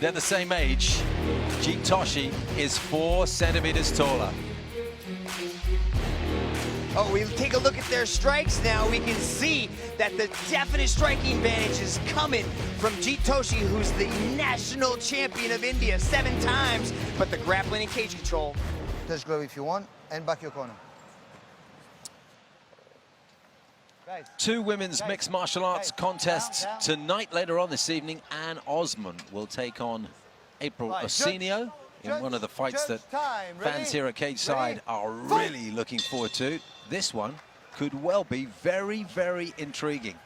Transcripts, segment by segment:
They're the same age. Jeet Toshi is 4 centimeters taller. Oh, we take a look at their strikes now. We can see that the definite striking advantage is coming from Jeet Toshi, who's the national champion of India 7 times, but the grappling and cage control. Touch glove if you want, and back your corner. Two women's mixed martial arts contests tonight. Later on this evening, Anne Osman will take on April Osinio in one of the fights that fans here at Cage Side are really looking forward to. This one could well be very, very intriguing.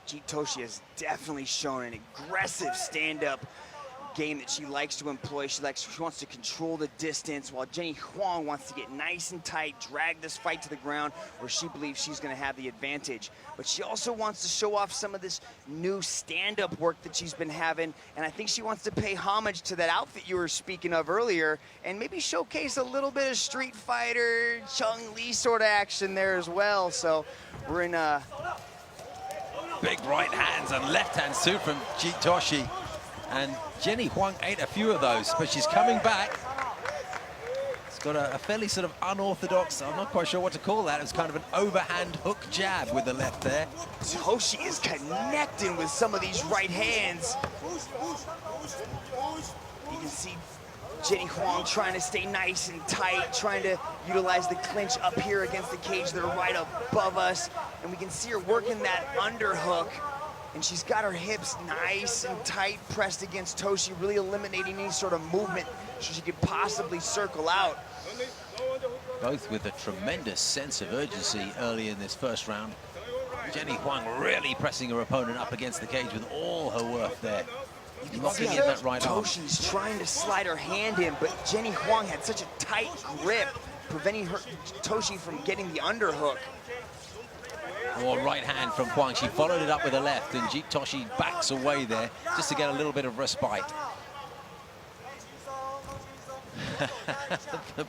Jeet Toshi has definitely shown an aggressive stand-up game that she likes to employ. She wants to control the distance, while Jenny Huang wants to get nice and tight, drag this fight to the ground where she believes she's going to have the advantage. But she also wants to show off some of this new stand-up work that she's been having, and I think she wants to pay homage to that outfit you were speaking of earlier and maybe showcase a little bit of Street Fighter, Chun-Li sort of action there as well. So we're in a big right hands and left hands too from Jeet Toshi. And Jenny Huang ate a few of those, but she's coming back. It's got a fairly sort of unorthodox, I'm not quite sure what to call that. It's kind of an overhand hook jab with the left there. Toshi is connecting with some of these right hands. You can see Jenny Huang trying to stay nice and tight, trying to utilize the clinch up here against the cage. They're right above us. And we can see her working that underhook. And she's got her hips nice and tight, pressed against Toshi, really eliminating any sort of movement so she could possibly circle out. Both with a tremendous sense of urgency early in this first round. Jenny Huang really pressing her opponent up against the cage with all her worth there. Locking in that right arm. Toshi's trying to slide her hand in, but Jenny Huang had such a tight grip, preventing Toshi from getting the underhook. Or right hand from Huang. She followed it up with a left, and Jeet Toshi backs away there just to get a little bit of respite. the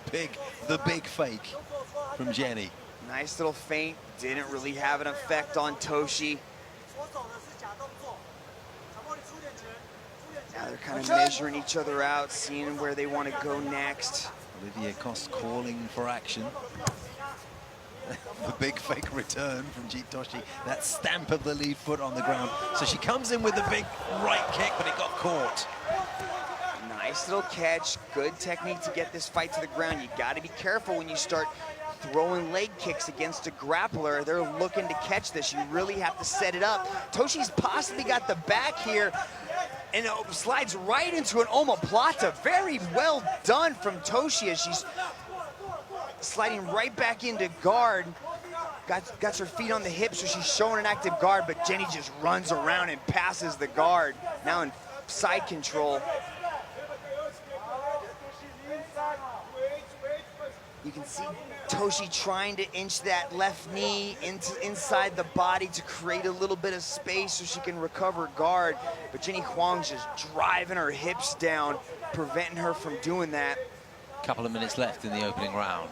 big fake from Jenny. Nice little feint, didn't really have an effect on Toshi. Now they're kind of measuring each other out, seeing where they want to go next. Olivier Coste calling for action. The big fake return from Jeet Toshi, that stamp of the lead foot on the ground. So she comes in with the big right kick, but it got caught. Nice little catch, good technique to get this fight to the ground. You got to be careful when you start throwing leg kicks against a grappler. They're looking to catch this. You really have to set it up. Toshi's possibly got the back here, and it slides right into an omoplata. Very well done from Toshi as she's sliding right back into guard. Got her feet on the hips, so she's showing an active guard, but Jenny just runs around and passes the guard. Now in side control. You can see Toshi trying to inch that left knee inside the body to create a little bit of space so she can recover guard. But Jenny Huang's just driving her hips down, preventing her from doing that. Couple of minutes left in the opening round.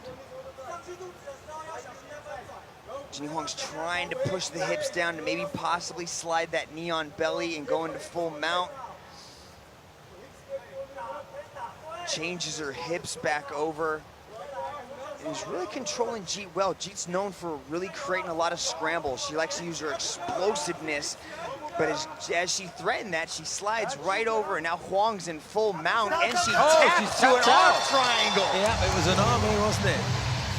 Jenny Huang's trying to push the hips down to maybe possibly slide that knee on belly and go into full mount. Changes her hips back over. And is really controlling Jeet well. Jeet's known for really creating a lot of scrambles. She likes to use her explosiveness. But as she threatened that, she slides right over, and now Huang's in full mount, and she taps to an arm triangle. Yeah, it was an arm here, wasn't it?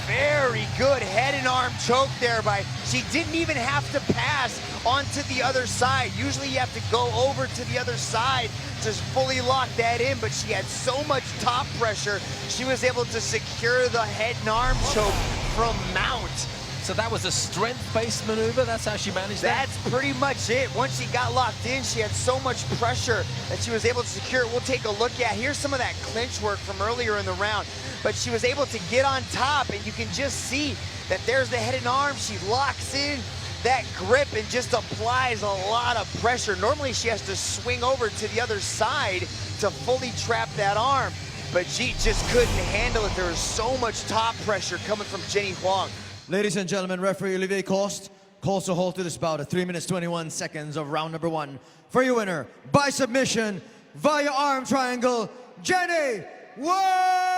Very good head and arm choke there she didn't even have to pass onto the other side. Usually you have to go over to the other side to fully lock that in, but she had so much top pressure, she was able to secure the head and arm choke from mount. So that was a strength-based maneuver? That's how she managed that? That's pretty much it. Once she got locked in, she had so much pressure that she was able to secure it. We'll take a look at, here's some of that clinch work from earlier in the round. But she was able to get on top, and you can just see that there's the head and arm. She locks in that grip and just applies a lot of pressure. Normally she has to swing over to the other side to fully trap that arm. But Jeet just couldn't handle it. There was so much top pressure coming from Jenny Huang. Ladies and gentlemen, referee Olivier Coste calls a halt to this bout at 3 minutes 21 seconds of round number 1. For your winner, by submission, via arm triangle, Jenny Ward!